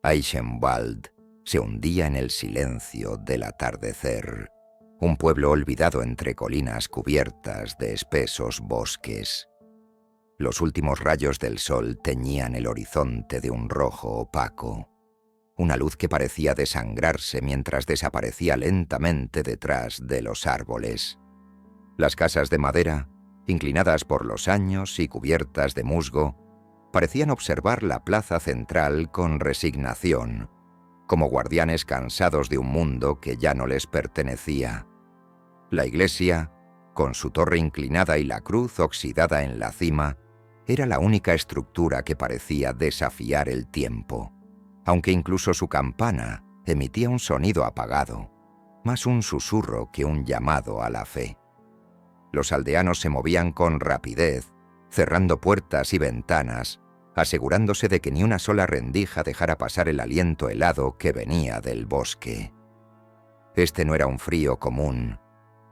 Eichenwald se hundía en el silencio del atardecer, un pueblo olvidado entre colinas cubiertas de espesos bosques. Los últimos rayos del sol teñían el horizonte de un rojo opaco, una luz que parecía desangrarse mientras desaparecía lentamente detrás de los árboles. Las casas de madera, inclinadas por los años y cubiertas de musgo, parecían observar la plaza central con resignación, como guardianes cansados de un mundo que ya no les pertenecía. La iglesia, con su torre inclinada y la cruz oxidada en la cima, era la única estructura que parecía desafiar el tiempo, aunque incluso su campana emitía un sonido apagado, más un susurro que un llamado a la fe. Los aldeanos se movían con rapidez, cerrando puertas y ventanas, asegurándose de que ni una sola rendija dejara pasar el aliento helado que venía del bosque. Este no era un frío común,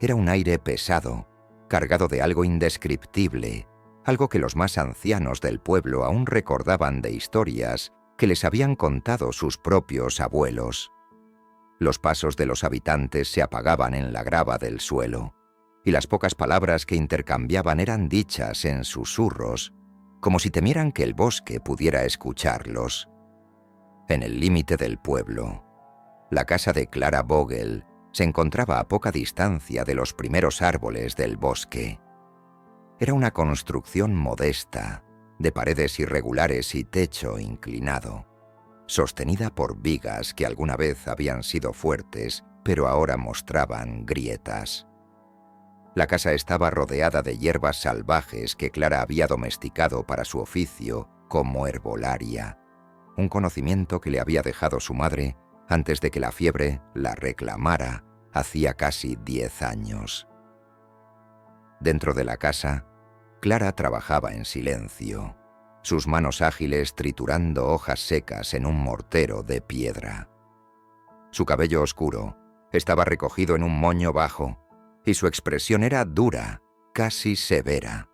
era un aire pesado, cargado de algo indescriptible, algo que los más ancianos del pueblo aún recordaban de historias que les habían contado sus propios abuelos. Los pasos de los habitantes se apagaban en la grava del suelo, y las pocas palabras que intercambiaban eran dichas en susurros, como si temieran que el bosque pudiera escucharlos. En el límite del pueblo, la casa de Clara Vogel se encontraba a poca distancia de los primeros árboles del bosque. Era una construcción modesta, de paredes irregulares y techo inclinado, sostenida por vigas que alguna vez habían sido fuertes, pero ahora mostraban grietas. La casa estaba rodeada de hierbas salvajes que Clara había domesticado para su oficio como herbolaria, un conocimiento que le había dejado su madre antes de que la fiebre la reclamara hacía casi 10 años. Dentro de la casa, Clara trabajaba en silencio, sus manos ágiles triturando hojas secas en un mortero de piedra. Su cabello oscuro estaba recogido en un moño bajo y su expresión era dura, casi severa.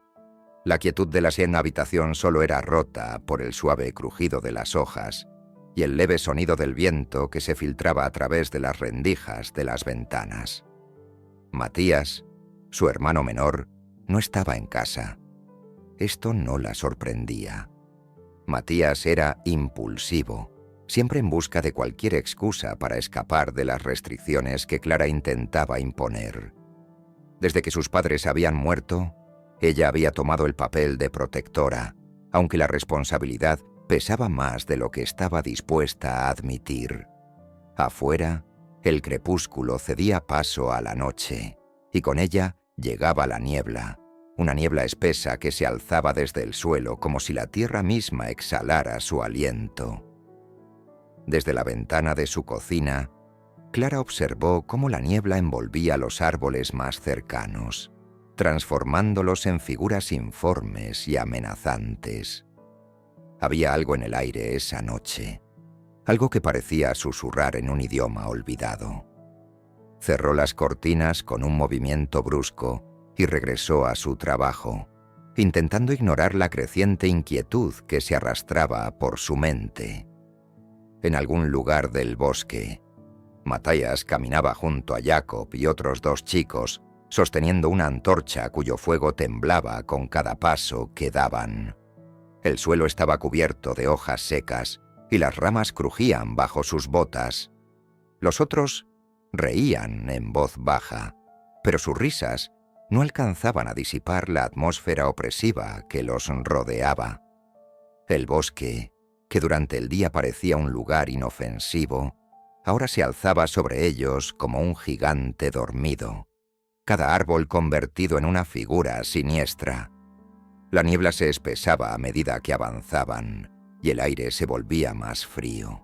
La quietud de la habitación solo era rota por el suave crujido de las hojas y el leve sonido del viento que se filtraba a través de las rendijas de las ventanas. Matías, su hermano menor, no estaba en casa. Esto no la sorprendía. Matías era impulsivo, siempre en busca de cualquier excusa para escapar de las restricciones que Clara intentaba imponer. Desde que sus padres habían muerto, ella había tomado el papel de protectora, aunque la responsabilidad pesaba más de lo que estaba dispuesta a admitir. Afuera, el crepúsculo cedía paso a la noche, y con ella llegaba la niebla, una niebla espesa que se alzaba desde el suelo como si la tierra misma exhalara su aliento. Desde la ventana de su cocina, Clara observó cómo la niebla envolvía los árboles más cercanos, transformándolos en figuras informes y amenazantes. Había algo en el aire esa noche, algo que parecía susurrar en un idioma olvidado. Cerró las cortinas con un movimiento brusco y regresó a su trabajo, intentando ignorar la creciente inquietud que se arrastraba por su mente. En algún lugar del bosque, Matías caminaba junto a Jacob y otros 2 chicos, sosteniendo una antorcha cuyo fuego temblaba con cada paso que daban. El suelo estaba cubierto de hojas secas y las ramas crujían bajo sus botas. Los otros reían en voz baja, pero sus risas no alcanzaban a disipar la atmósfera opresiva que los rodeaba. El bosque, que durante el día parecía un lugar inofensivo, ahora se alzaba sobre ellos como un gigante dormido, cada árbol convertido en una figura siniestra. La niebla se espesaba a medida que avanzaban, y el aire se volvía más frío.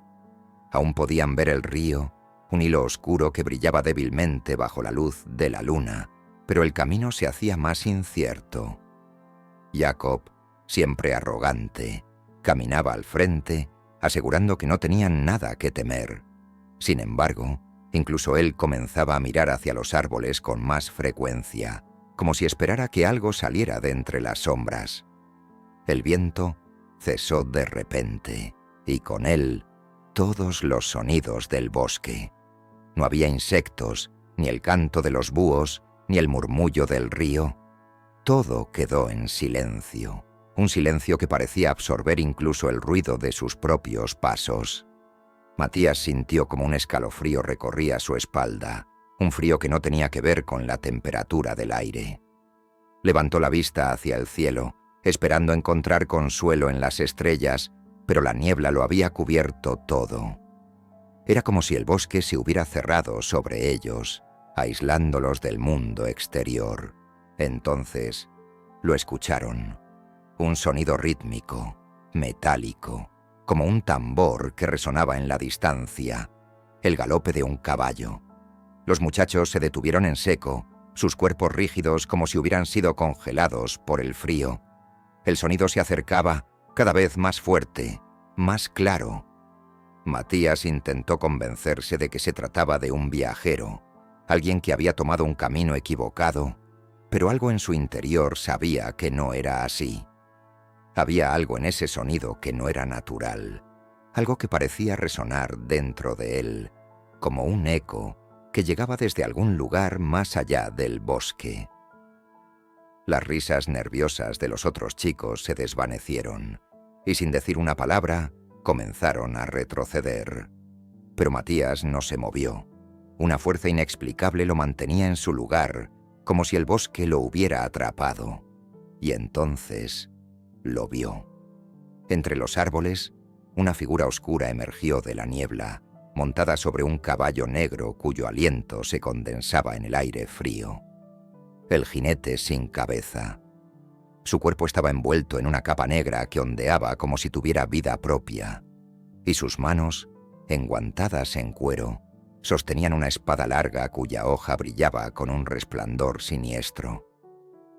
Aún podían ver el río, un hilo oscuro que brillaba débilmente bajo la luz de la luna, pero el camino se hacía más incierto. Jacob, siempre arrogante, caminaba al frente, asegurando que no tenían nada que temer. Sin embargo, incluso él comenzaba a mirar hacia los árboles con más frecuencia, como si esperara que algo saliera de entre las sombras. El viento cesó de repente, y con él todos los sonidos del bosque. No había insectos, ni el canto de los búhos, ni el murmullo del río. Todo quedó en silencio, un silencio que parecía absorber incluso el ruido de sus propios pasos. Matías sintió como un escalofrío recorría su espalda, un frío que no tenía que ver con la temperatura del aire. Levantó la vista hacia el cielo, esperando encontrar consuelo en las estrellas, pero la niebla lo había cubierto todo. Era como si el bosque se hubiera cerrado sobre ellos, aislándolos del mundo exterior. Entonces, lo escucharon. Un sonido rítmico, metálico, como un tambor que resonaba en la distancia. El galope de un caballo. Los muchachos se detuvieron en seco, sus cuerpos rígidos como si hubieran sido congelados por el frío. El sonido se acercaba, cada vez más fuerte, más claro. Matías intentó convencerse de que se trataba de un viajero, alguien que había tomado un camino equivocado, pero algo en su interior sabía que no era así. Había algo en ese sonido que no era natural, algo que parecía resonar dentro de él, como un eco que llegaba desde algún lugar más allá del bosque. Las risas nerviosas de los otros chicos se desvanecieron, y sin decir una palabra, comenzaron a retroceder. Pero Matías no se movió. Una fuerza inexplicable lo mantenía en su lugar, como si el bosque lo hubiera atrapado. Y entonces lo vio. Entre los árboles, una figura oscura emergió de la niebla, montada sobre un caballo negro cuyo aliento se condensaba en el aire frío. El jinete sin cabeza. Su cuerpo estaba envuelto en una capa negra que ondeaba como si tuviera vida propia, y sus manos, enguantadas en cuero, sostenían una espada larga cuya hoja brillaba con un resplandor siniestro.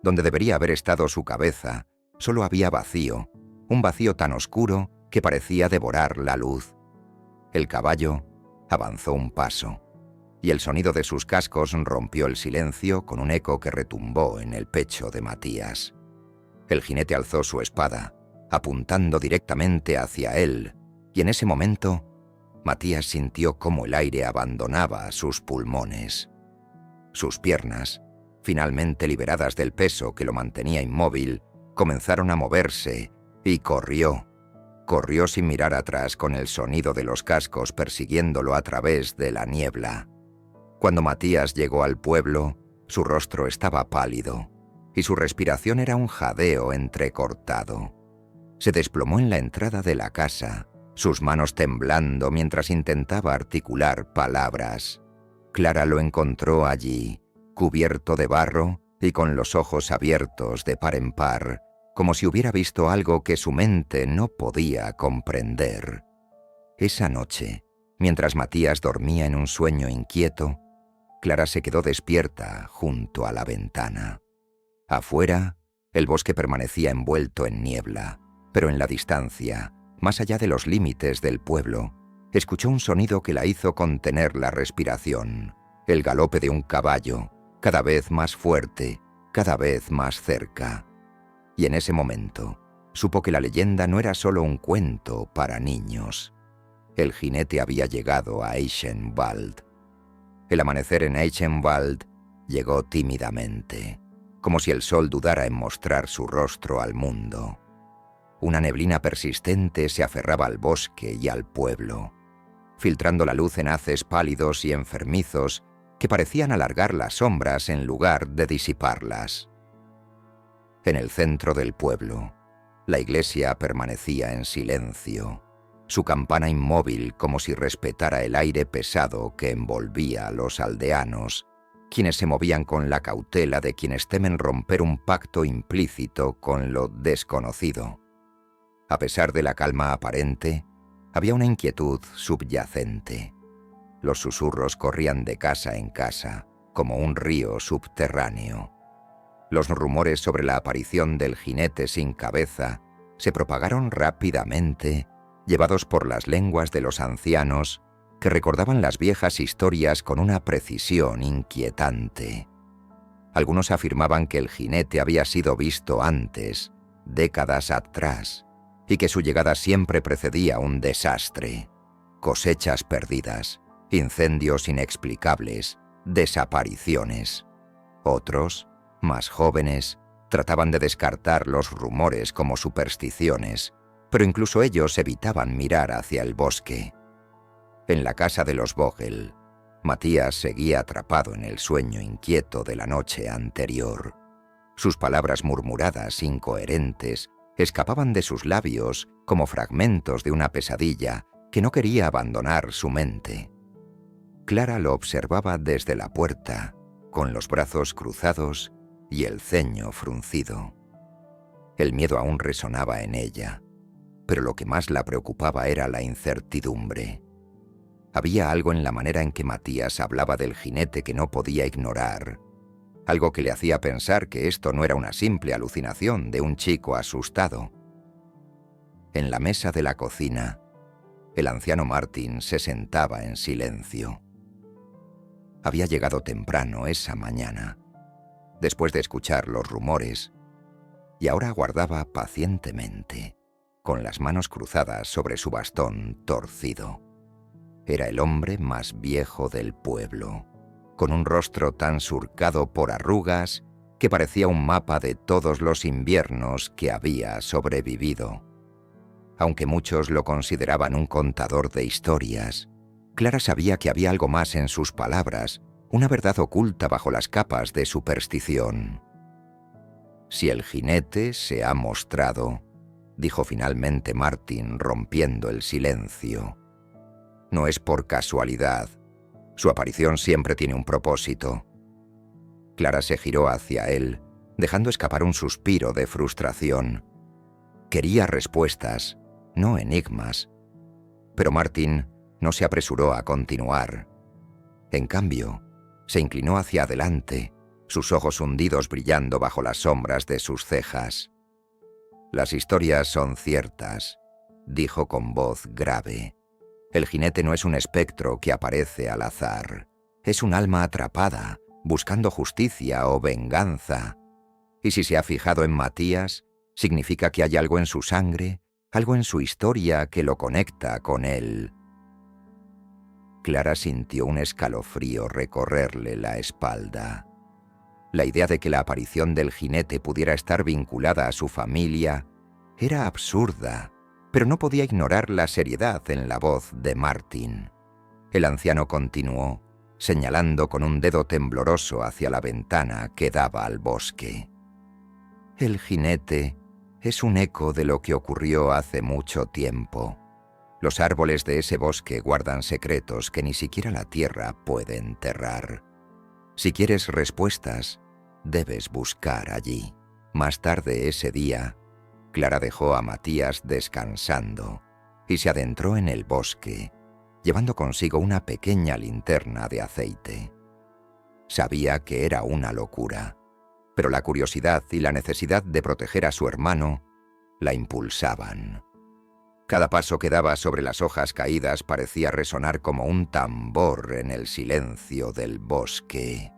Donde debería haber estado su cabeza, solo había vacío, un vacío tan oscuro que parecía devorar la luz. El caballo avanzó un paso, y el sonido de sus cascos rompió el silencio con un eco que retumbó en el pecho de Matías. El jinete alzó su espada, apuntando directamente hacia él, y en ese momento, Matías sintió cómo el aire abandonaba sus pulmones. Sus piernas, finalmente liberadas del peso que lo mantenía inmóvil, comenzaron a moverse y corrió. Corrió sin mirar atrás con el sonido de los cascos persiguiéndolo a través de la niebla. Cuando Matías llegó al pueblo, su rostro estaba pálido y su respiración era un jadeo entrecortado. Se desplomó en la entrada de la casa, sus manos temblando mientras intentaba articular palabras. Clara lo encontró allí, cubierto de barro y con los ojos abiertos de par en par, como si hubiera visto algo que su mente no podía comprender. Esa noche, mientras Matías dormía en un sueño inquieto, Clara se quedó despierta junto a la ventana. Afuera, el bosque permanecía envuelto en niebla, pero en la distancia, más allá de los límites del pueblo, escuchó un sonido que la hizo contener la respiración, el galope de un caballo, cada vez más fuerte, cada vez más cerca. Y en ese momento, supo que la leyenda no era solo un cuento para niños. El jinete había llegado a Eichenwald. El amanecer en Eichenwald llegó tímidamente, como si el sol dudara en mostrar su rostro al mundo. Una neblina persistente se aferraba al bosque y al pueblo, filtrando la luz en haces pálidos y enfermizos que parecían alargar las sombras en lugar de disiparlas. En el centro del pueblo, la iglesia permanecía en silencio, su campana inmóvil como si respetara el aire pesado que envolvía a los aldeanos, quienes se movían con la cautela de quienes temen romper un pacto implícito con lo desconocido. A pesar de la calma aparente, había una inquietud subyacente. Los susurros corrían de casa en casa, como un río subterráneo. Los rumores sobre la aparición del jinete sin cabeza se propagaron rápidamente, llevados por las lenguas de los ancianos, que recordaban las viejas historias con una precisión inquietante. Algunos afirmaban que el jinete había sido visto antes, décadas atrás, y que su llegada siempre precedía un desastre. cosechas perdidas, incendios inexplicables, desapariciones. Otros, más jóvenes, trataban de descartar los rumores como supersticiones, pero incluso ellos evitaban mirar hacia el bosque. En la casa de los Vogel, Matías seguía atrapado en el sueño inquieto de la noche anterior. Sus palabras murmuradas, incoherentes, escapaban de sus labios como fragmentos de una pesadilla que no quería abandonar su mente. Clara lo observaba desde la puerta, con los brazos cruzados y el ceño fruncido. El miedo aún resonaba en ella, pero lo que más la preocupaba era la incertidumbre. Había algo en la manera en que Matías hablaba del jinete que no podía ignorar, algo que le hacía pensar que esto no era una simple alucinación de un chico asustado. En la mesa de la cocina, el anciano Martin se sentaba en silencio. Había llegado temprano esa mañana, después de escuchar los rumores, y ahora aguardaba pacientemente, con las manos cruzadas sobre su bastón torcido. Era el hombre más viejo del pueblo, con un rostro tan surcado por arrugas que parecía un mapa de todos los inviernos que había sobrevivido. Aunque muchos lo consideraban un contador de historias, Clara sabía que había algo más en sus palabras, una verdad oculta bajo las capas de superstición. «Si el jinete se ha mostrado», dijo finalmente Martin, rompiendo el silencio, «no es por casualidad. Su aparición siempre tiene un propósito». Clara se giró hacia él, dejando escapar un suspiro de frustración. Quería respuestas, no enigmas. Pero Martin no se apresuró a continuar. En cambio, se inclinó hacia adelante, sus ojos hundidos brillando bajo las sombras de sus cejas. «Las historias son ciertas», dijo con voz grave. «El jinete no es un espectro que aparece al azar. Es un alma atrapada, buscando justicia o venganza. Y si se ha fijado en Matías, significa que hay algo en su sangre, algo en su historia que lo conecta con él». Clara sintió un escalofrío recorrerle la espalda. La idea de que la aparición del jinete pudiera estar vinculada a su familia era absurda, pero no podía ignorar la seriedad en la voz de Martin. El anciano continuó, señalando con un dedo tembloroso hacia la ventana que daba al bosque. «El jinete es un eco de lo que ocurrió hace mucho tiempo. Los árboles de ese bosque guardan secretos que ni siquiera la tierra puede enterrar. Si quieres respuestas, debes buscar allí». Más tarde ese día, Clara dejó a Matías descansando y se adentró en el bosque, llevando consigo una pequeña linterna de aceite. Sabía que era una locura, pero la curiosidad y la necesidad de proteger a su hermano la impulsaban. Cada paso que daba sobre las hojas caídas parecía resonar como un tambor en el silencio del bosque.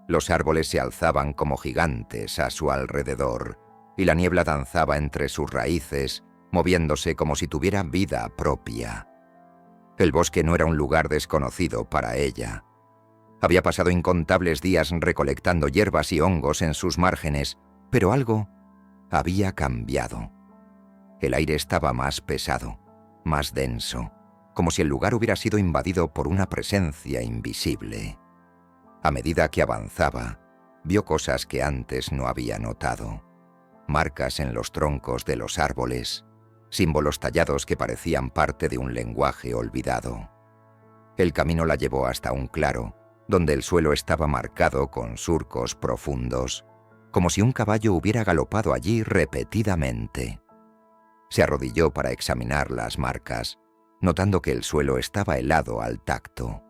Los árboles se alzaban como gigantes a su alrededor, y la niebla danzaba entre sus raíces, moviéndose como si tuviera vida propia. El bosque no era un lugar desconocido para ella. Había pasado incontables días recolectando hierbas y hongos en sus márgenes, pero algo había cambiado. El aire estaba más pesado, más denso, como si el lugar hubiera sido invadido por una presencia invisible. A medida que avanzaba, vio cosas que antes no había notado. Marcas en los troncos de los árboles, símbolos tallados que parecían parte de un lenguaje olvidado. El camino la llevó hasta un claro, donde el suelo estaba marcado con surcos profundos, como si un caballo hubiera galopado allí repetidamente. Se arrodilló para examinar las marcas, notando que el suelo estaba helado al tacto.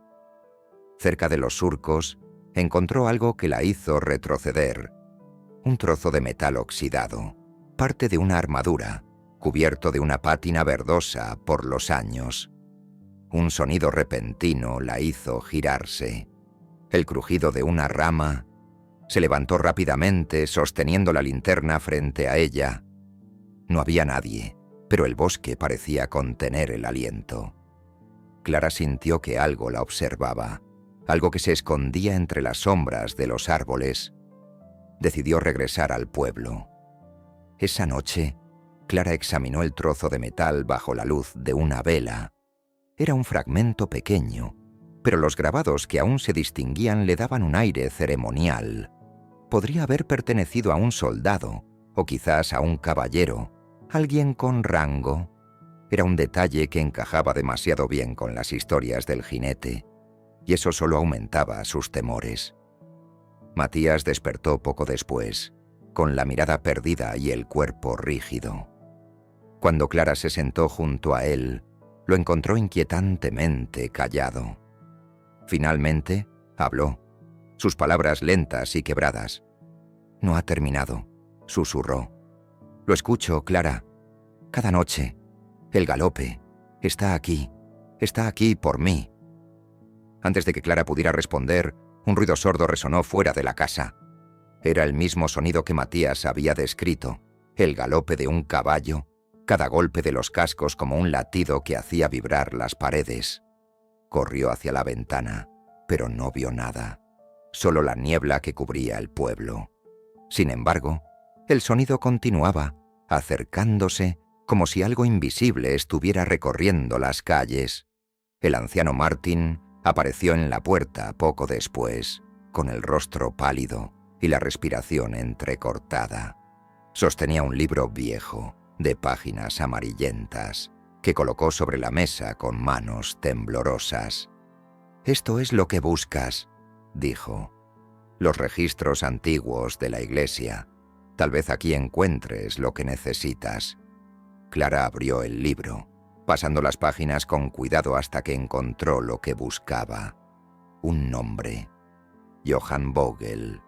Cerca de los surcos, encontró algo que la hizo retroceder. Un trozo de metal oxidado, parte de una armadura, cubierto de una pátina verdosa por los años. Un sonido repentino la hizo girarse. El crujido de una rama. Se levantó rápidamente, sosteniendo la linterna frente a ella. No había nadie, pero el bosque parecía contener el aliento. Clara sintió que algo la observaba, algo que se escondía entre las sombras de los árboles. Decidió regresar al pueblo. Esa noche, Clara examinó el trozo de metal bajo la luz de una vela. Era un fragmento pequeño, pero los grabados que aún se distinguían le daban un aire ceremonial. Podría haber pertenecido a un soldado, o quizás a un caballero, alguien con rango. Era un detalle que encajaba demasiado bien con las historias del jinete, y eso solo aumentaba sus temores. Matías despertó poco después, con la mirada perdida y el cuerpo rígido. Cuando Clara se sentó junto a él, lo encontró inquietantemente callado. Finalmente, habló, sus palabras lentas y quebradas. «No ha terminado», susurró. «Lo escucho, Clara. Cada noche. El galope. Está aquí por mí». Antes de que Clara pudiera responder, un ruido sordo resonó fuera de la casa. Era el mismo sonido que Matías había descrito, el galope de un caballo, cada golpe de los cascos como un latido que hacía vibrar las paredes. Corrió hacia la ventana, pero no vio nada, solo la niebla que cubría el pueblo. Sin embargo, el sonido continuaba, acercándose como si algo invisible estuviera recorriendo las calles. El anciano Martin apareció en la puerta poco después, con el rostro pálido y la respiración entrecortada. Sostenía un libro viejo, de páginas amarillentas, que colocó sobre la mesa con manos temblorosas. «Esto es lo que buscas», dijo. «Los registros antiguos de la iglesia. Tal vez aquí encuentres lo que necesitas». Clara abrió el libro, pasando las páginas con cuidado hasta que encontró lo que buscaba. Un nombre. Johann Vogel,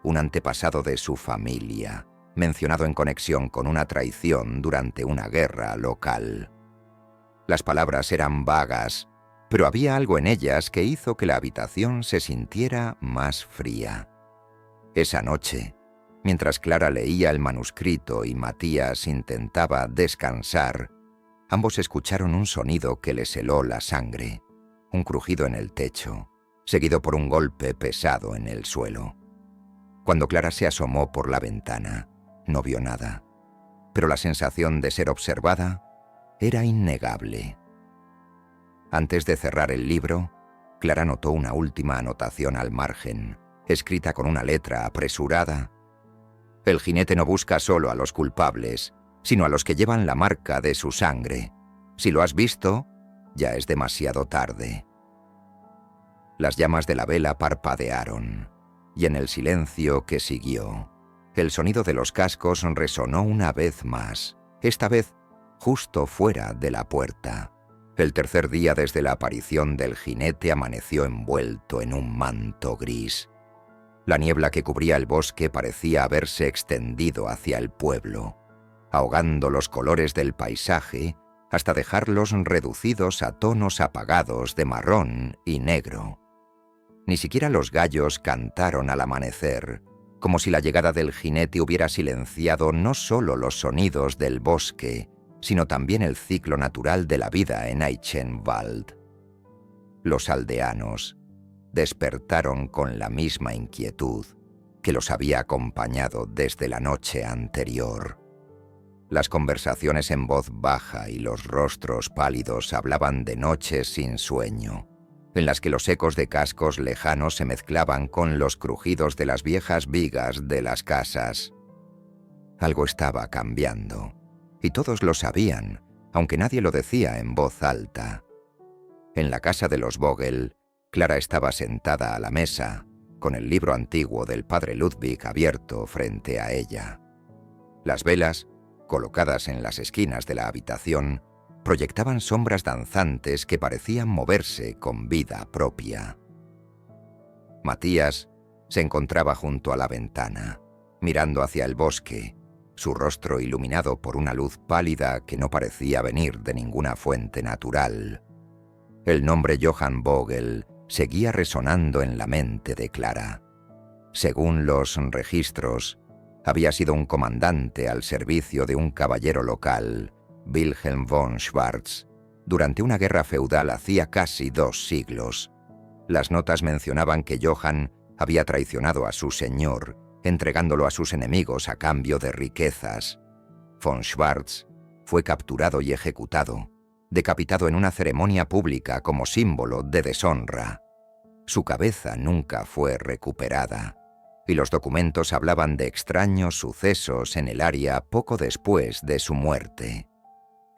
un antepasado de su familia, mencionado en conexión con una traición durante una guerra local. Las palabras eran vagas, pero había algo en ellas que hizo que la habitación se sintiera más fría. Esa noche, mientras Clara leía el manuscrito y Matías intentaba descansar, ambos escucharon un sonido que les heló la sangre, un crujido en el techo, seguido por un golpe pesado en el suelo. Cuando Clara se asomó por la ventana, no vio nada, pero la sensación de ser observada era innegable. Antes de cerrar el libro, Clara notó una última anotación al margen, escrita con una letra apresurada. «El jinete no busca solo a los culpables, sino a los que llevan la marca de su sangre. Si lo has visto, ya es demasiado tarde». Las llamas de la vela parpadearon, y en el silencio que siguió, el sonido de los cascos resonó una vez más, esta vez justo fuera de la puerta. El tercer día desde la aparición del jinete amaneció envuelto en un manto gris. La niebla que cubría el bosque parecía haberse extendido hacia el pueblo, ahogando los colores del paisaje hasta dejarlos reducidos a tonos apagados de marrón y negro. Ni siquiera los gallos cantaron al amanecer, como si la llegada del jinete hubiera silenciado no solo los sonidos del bosque, sino también el ciclo natural de la vida en Eichenwald. Los aldeanos despertaron con la misma inquietud que los había acompañado desde la noche anterior. Las conversaciones en voz baja y los rostros pálidos hablaban de noches sin sueño, en las que los ecos de cascos lejanos se mezclaban con los crujidos de las viejas vigas de las casas. Algo estaba cambiando, y todos lo sabían, aunque nadie lo decía en voz alta. En la casa de los Vogel, Clara estaba sentada a la mesa, con el libro antiguo del padre Ludwig abierto frente a ella. Las velas, colocadas en las esquinas de la habitación, proyectaban sombras danzantes que parecían moverse con vida propia. Matías se encontraba junto a la ventana, mirando hacia el bosque, su rostro iluminado por una luz pálida que no parecía venir de ninguna fuente natural. El nombre Johann Vogel seguía resonando en la mente de Clara. Según los registros, había sido un comandante al servicio de un caballero local, Wilhelm von Schwarz, durante una guerra feudal hacía casi 2 siglos. Las notas mencionaban que Johann había traicionado a su señor, entregándolo a sus enemigos a cambio de riquezas. Von Schwarz fue capturado y ejecutado, decapitado en una ceremonia pública como símbolo de deshonra. Su cabeza nunca fue recuperada, y los documentos hablaban de extraños sucesos en el área poco después de su muerte.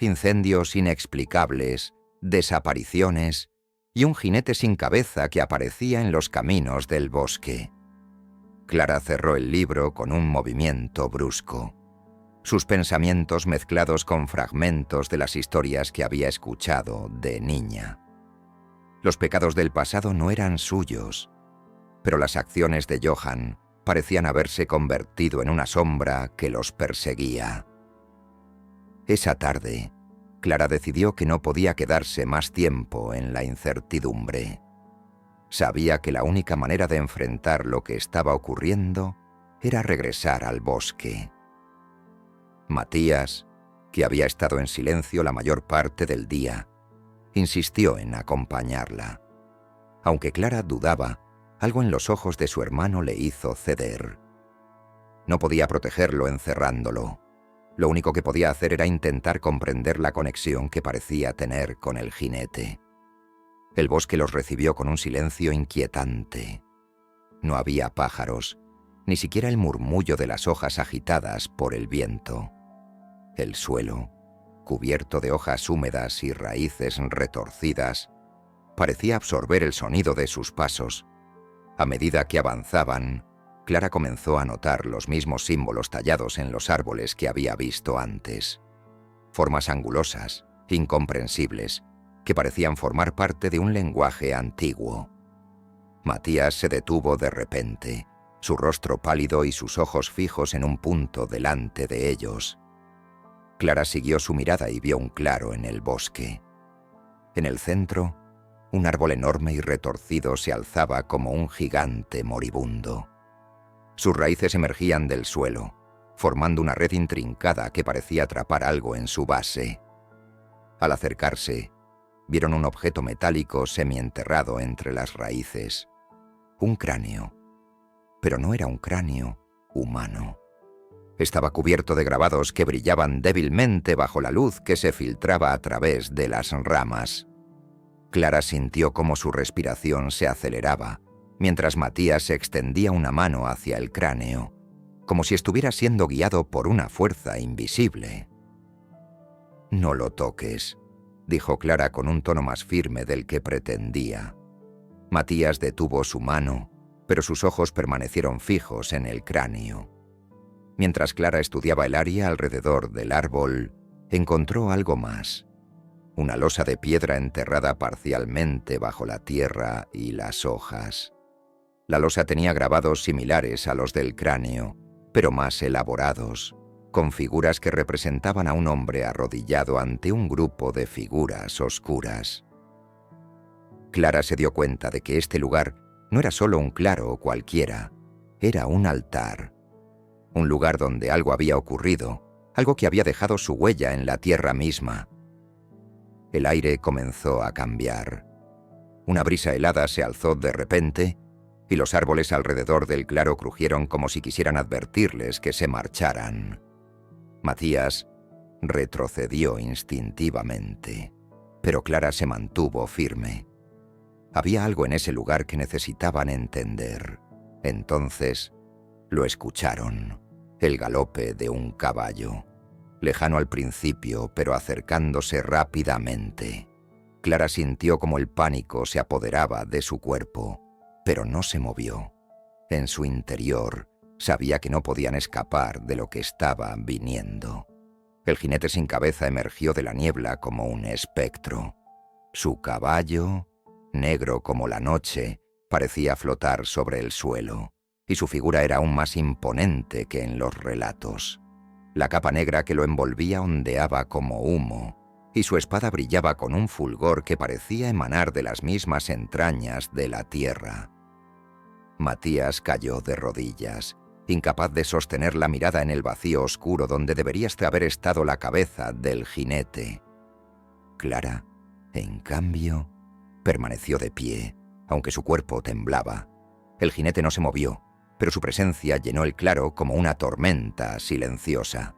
Incendios inexplicables, desapariciones y un jinete sin cabeza que aparecía en los caminos del bosque. Clara cerró el libro con un movimiento brusco. Sus pensamientos mezclados con fragmentos de las historias que había escuchado de niña. Los pecados del pasado no eran suyos, pero las acciones de Johann parecían haberse convertido en una sombra que los perseguía. Esa tarde, Clara decidió que no podía quedarse más tiempo en la incertidumbre. Sabía que la única manera de enfrentar lo que estaba ocurriendo era regresar al bosque. Matías, que había estado en silencio la mayor parte del día, insistió en acompañarla. Aunque Clara dudaba, algo en los ojos de su hermano le hizo ceder. No podía protegerlo encerrándolo. Lo único que podía hacer era intentar comprender la conexión que parecía tener con el jinete. El bosque los recibió con un silencio inquietante. No había pájaros, ni siquiera el murmullo de las hojas agitadas por el viento. El suelo, cubierto de hojas húmedas y raíces retorcidas, parecía absorber el sonido de sus pasos. A medida que avanzaban, Clara comenzó a notar los mismos símbolos tallados en los árboles que había visto antes. Formas angulosas, incomprensibles, que parecían formar parte de un lenguaje antiguo. Matías se detuvo de repente, su rostro pálido y sus ojos fijos en un punto delante de ellos. Clara siguió su mirada y vio un claro en el bosque. En el centro, un árbol enorme y retorcido se alzaba como un gigante moribundo. Sus raíces emergían del suelo, formando una red intrincada que parecía atrapar algo en su base. Al acercarse, vieron un objeto metálico semienterrado entre las raíces. Un cráneo. Pero no era un cráneo humano. Estaba cubierto de grabados que brillaban débilmente bajo la luz que se filtraba a través de las ramas. Clara sintió cómo su respiración se aceleraba, mientras Matías extendía una mano hacia el cráneo, como si estuviera siendo guiado por una fuerza invisible. «No lo toques», dijo Clara con un tono más firme del que pretendía. Matías detuvo su mano, pero sus ojos permanecieron fijos en el cráneo. Mientras Clara estudiaba el área alrededor del árbol, encontró algo más. Una losa de piedra enterrada parcialmente bajo la tierra y las hojas. La losa tenía grabados similares a los del cráneo, pero más elaborados, con figuras que representaban a un hombre arrodillado ante un grupo de figuras oscuras. Clara se dio cuenta de que este lugar no era solo un claro cualquiera, era un altar. Un lugar donde algo había ocurrido, algo que había dejado su huella en la tierra misma. El aire comenzó a cambiar. Una brisa helada se alzó de repente y los árboles alrededor del claro crujieron como si quisieran advertirles que se marcharan. Matías retrocedió instintivamente, pero Clara se mantuvo firme. Había algo en ese lugar que necesitaban entender. Entonces lo escucharon, el galope de un caballo. Lejano al principio, pero acercándose rápidamente. Clara sintió como el pánico se apoderaba de su cuerpo, pero no se movió. En su interior, sabía que no podían escapar de lo que estaba viniendo. El jinete sin cabeza emergió de la niebla como un espectro. Su caballo, negro como la noche, parecía flotar sobre el suelo, y su figura era aún más imponente que en los relatos. La capa negra que lo envolvía ondeaba como humo, y su espada brillaba con un fulgor que parecía emanar de las mismas entrañas de la tierra. Matías cayó de rodillas, incapaz de sostener la mirada en el vacío oscuro donde debería haber estado la cabeza del jinete. Clara En cambio, permaneció de pie, aunque su cuerpo temblaba. El jinete no se movió, pero su presencia llenó el claro como una tormenta silenciosa.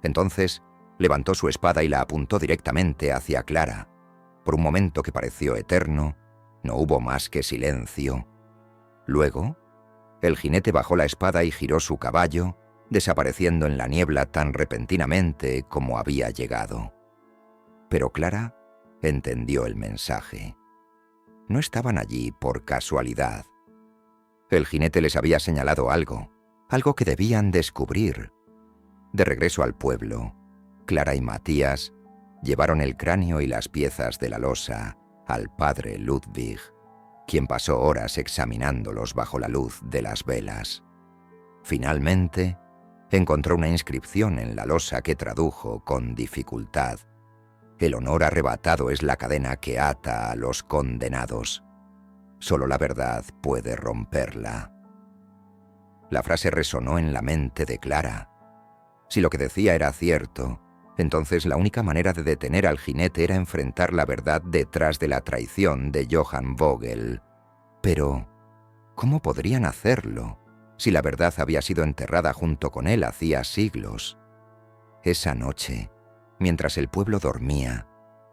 Entonces, levantó su espada y la apuntó directamente hacia Clara. Por un momento que pareció eterno, no hubo más que silencio. Luego, el jinete bajó la espada y giró su caballo, desapareciendo en la niebla tan repentinamente como había llegado. Pero Clara entendió el mensaje. No estaban allí por casualidad. El jinete les había señalado algo que debían descubrir. De regreso al pueblo, Clara y Matías llevaron el cráneo y las piezas de la losa al padre Ludwig, quien pasó horas examinándolos bajo la luz de las velas. Finalmente, encontró una inscripción en la losa que tradujo con dificultad: «El honor arrebatado es la cadena que ata a los condenados. Solo la verdad puede romperla». La frase resonó en la mente de Clara. Si lo que decía era cierto, entonces la única manera de detener al jinete era enfrentar la verdad detrás de la traición de Johann Vogel. Pero, ¿cómo podrían hacerlo si la verdad había sido enterrada junto con él hacía siglos? Esa noche, mientras el pueblo dormía,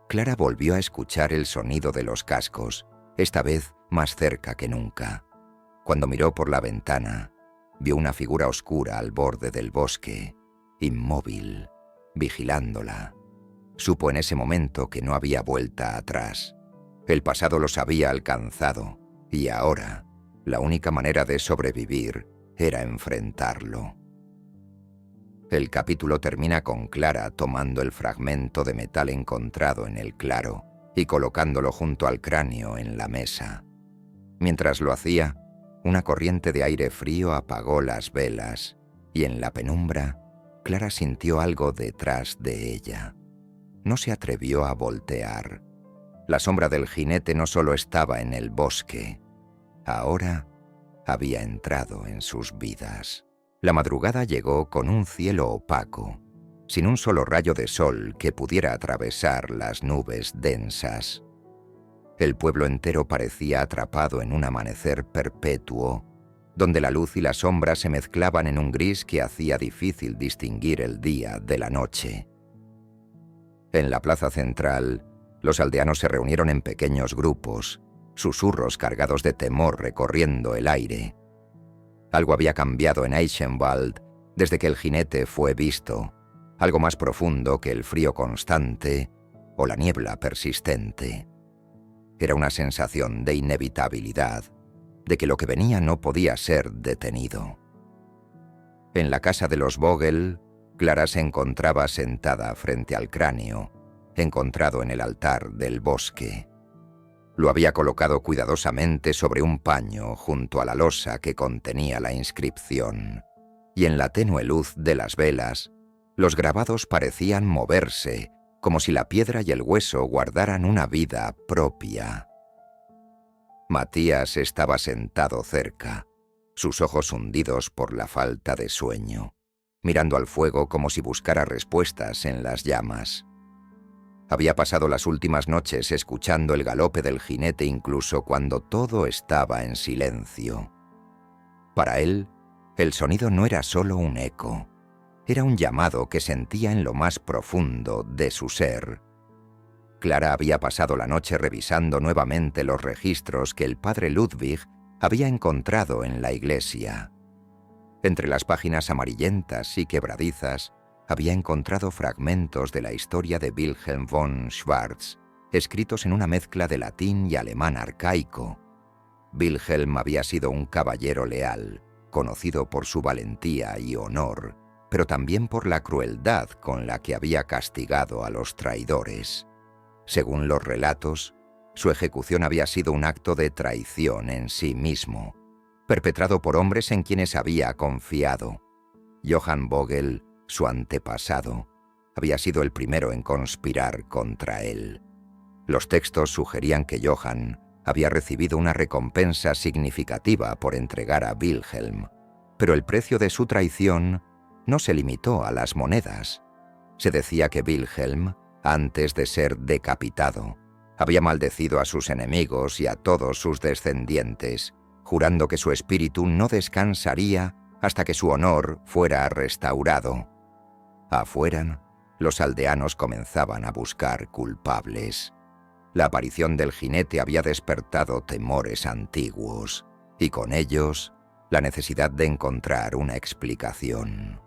Clara volvió a escuchar el sonido de los cascos, esta vez más cerca que nunca. Cuando miró por la ventana, vio una figura oscura al borde del bosque, inmóvil, vigilándola. Supo en ese momento que no había vuelta atrás. El pasado los había alcanzado, y ahora la única manera de sobrevivir era enfrentarlo. El capítulo termina con Clara tomando el fragmento de metal encontrado en el claro y colocándolo junto al cráneo en la mesa. Mientras lo hacía, una corriente de aire frío apagó las velas, y en la penumbra, Clara sintió algo detrás de ella. No se atrevió a voltear. La sombra del jinete no solo estaba en el bosque, ahora había entrado en sus vidas. La madrugada llegó con un cielo opaco, sin un solo rayo de sol que pudiera atravesar las nubes densas. El pueblo entero parecía atrapado en un amanecer perpetuo, donde la luz y la sombra se mezclaban en un gris que hacía difícil distinguir el día de la noche. En la plaza central, los aldeanos se reunieron en pequeños grupos, susurros cargados de temor recorriendo el aire. Algo había cambiado en Eichenwald desde que el jinete fue visto, algo más profundo que el frío constante o la niebla persistente. Era una sensación de inevitabilidad, de que lo que venía no podía ser detenido. En la casa de los Vogel, Clara se encontraba sentada frente al cráneo, encontrado en el altar del bosque. Lo había colocado cuidadosamente sobre un paño junto a la losa que contenía la inscripción, y en la tenue luz de las velas, los grabados parecían moverse, como si la piedra y el hueso guardaran una vida propia. Matías estaba sentado cerca, sus ojos hundidos por la falta de sueño, mirando al fuego como si buscara respuestas en las llamas. Había pasado las últimas noches escuchando el galope del jinete incluso cuando todo estaba en silencio. Para él, el sonido no era solo un eco, era un llamado que sentía en lo más profundo de su ser. Clara había pasado la noche revisando nuevamente los registros que el padre Ludwig había encontrado en la iglesia. Entre las páginas amarillentas y quebradizas, había encontrado fragmentos de la historia de Wilhelm von Schwarz, escritos en una mezcla de latín y alemán arcaico. Wilhelm había sido un caballero leal, conocido por su valentía y honor, pero también por la crueldad con la que había castigado a los traidores. Según los relatos, su ejecución había sido un acto de traición en sí mismo, perpetrado por hombres en quienes había confiado. Johann Vogel, su antepasado, había sido el primero en conspirar contra él. Los textos sugerían que Johann había recibido una recompensa significativa por entregar a Wilhelm, pero el precio de su traición no se limitó a las monedas. Se decía que Wilhelm, antes de ser decapitado, Había maldecido a sus enemigos y a todos sus descendientes, jurando que su espíritu no descansaría hasta que su honor fuera restaurado. Afuera, los aldeanos comenzaban a buscar culpables. La aparición del jinete había despertado temores antiguos, y con ellos, la necesidad de encontrar una explicación.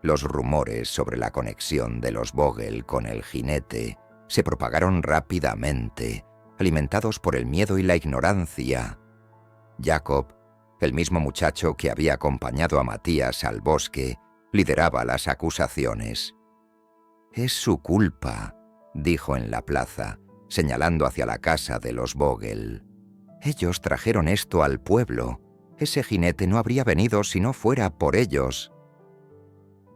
Los rumores sobre la conexión de los Vogel con el jinete se propagaron rápidamente, alimentados por el miedo y la ignorancia. Jacob, el mismo muchacho que había acompañado a Matías al bosque, lideraba las acusaciones. «Es su culpa», dijo en la plaza, señalando hacia la casa de los Vogel. «Ellos trajeron esto al pueblo. Ese jinete no habría venido si no fuera por ellos».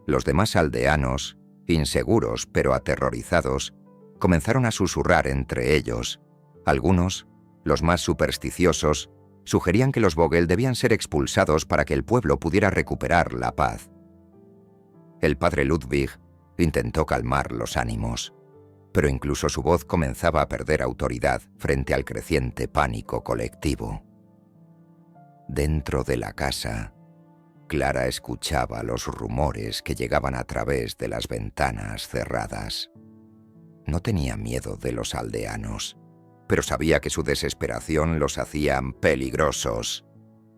Los demás aldeanos, inseguros pero aterrorizados, comenzaron a susurrar entre ellos. Algunos, los más supersticiosos, sugerían que los Vogel debían ser expulsados para que el pueblo pudiera recuperar la paz. El padre Ludwig intentó calmar los ánimos, pero incluso su voz comenzaba a perder autoridad frente al creciente pánico colectivo. Dentro de la casa, Clara escuchaba los rumores que llegaban a través de las ventanas cerradas. No tenía miedo de los aldeanos, pero sabía que su desesperación los hacía peligrosos.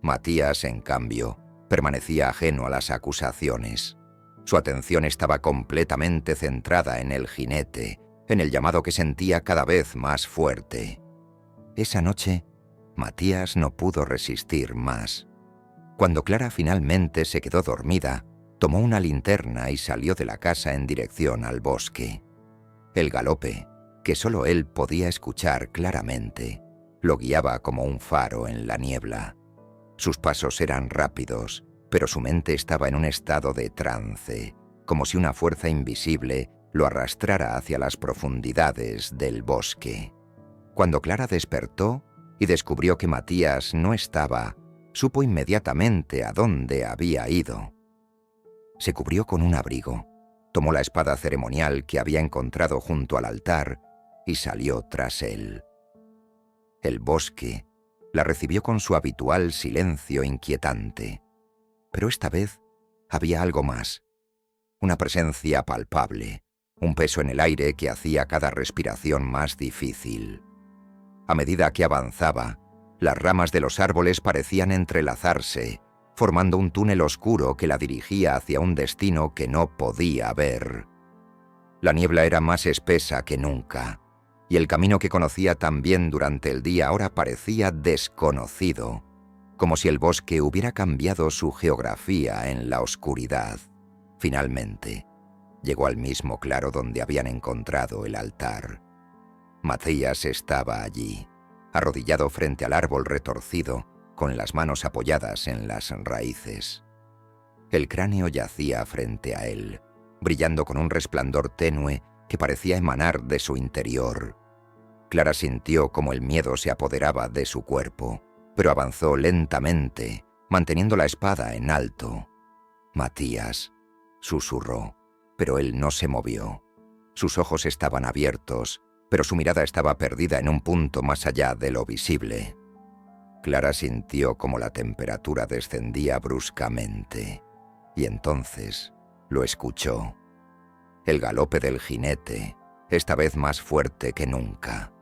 Matías, en cambio, permanecía ajeno a las acusaciones. Su atención estaba completamente centrada en el jinete, en el llamado que sentía cada vez más fuerte. Esa noche, Matías no pudo resistir más. Cuando Clara finalmente se quedó dormida, tomó una linterna y salió de la casa en dirección al bosque. El galope, que solo él podía escuchar claramente, lo guiaba como un faro en la niebla. Sus pasos eran rápidos, pero su mente estaba en un estado de trance, como si una fuerza invisible lo arrastrara hacia las profundidades del bosque. Cuando Clara despertó y descubrió que Matías no estaba, supo inmediatamente a dónde había ido. Se cubrió con un abrigo, tomó la espada ceremonial que había encontrado junto al altar y salió tras él. El bosque la recibió con su habitual silencio inquietante, pero esta vez había algo más, una presencia palpable, un peso en el aire que hacía cada respiración más difícil. A medida que avanzaba, las ramas de los árboles parecían entrelazarse, formando un túnel oscuro que la dirigía hacia un destino que no podía ver. La niebla era más espesa que nunca, y el camino que conocía tan bien durante el día ahora parecía desconocido, como si el bosque hubiera cambiado su geografía en la oscuridad. Finalmente, llegó al mismo claro donde habían encontrado el altar. Matías estaba allí, arrodillado frente al árbol retorcido, con las manos apoyadas en las raíces. El cráneo yacía frente a él, brillando con un resplandor tenue que parecía emanar de su interior. Clara sintió como el miedo se apoderaba de su cuerpo, pero avanzó lentamente, manteniendo la espada en alto. «Matías», susurró, pero él no se movió. Sus ojos estaban abiertos, pero su mirada estaba perdida en un punto más allá de lo visible. Clara sintió como la temperatura descendía bruscamente, y entonces lo escuchó. El galope del jinete, esta vez más fuerte que nunca.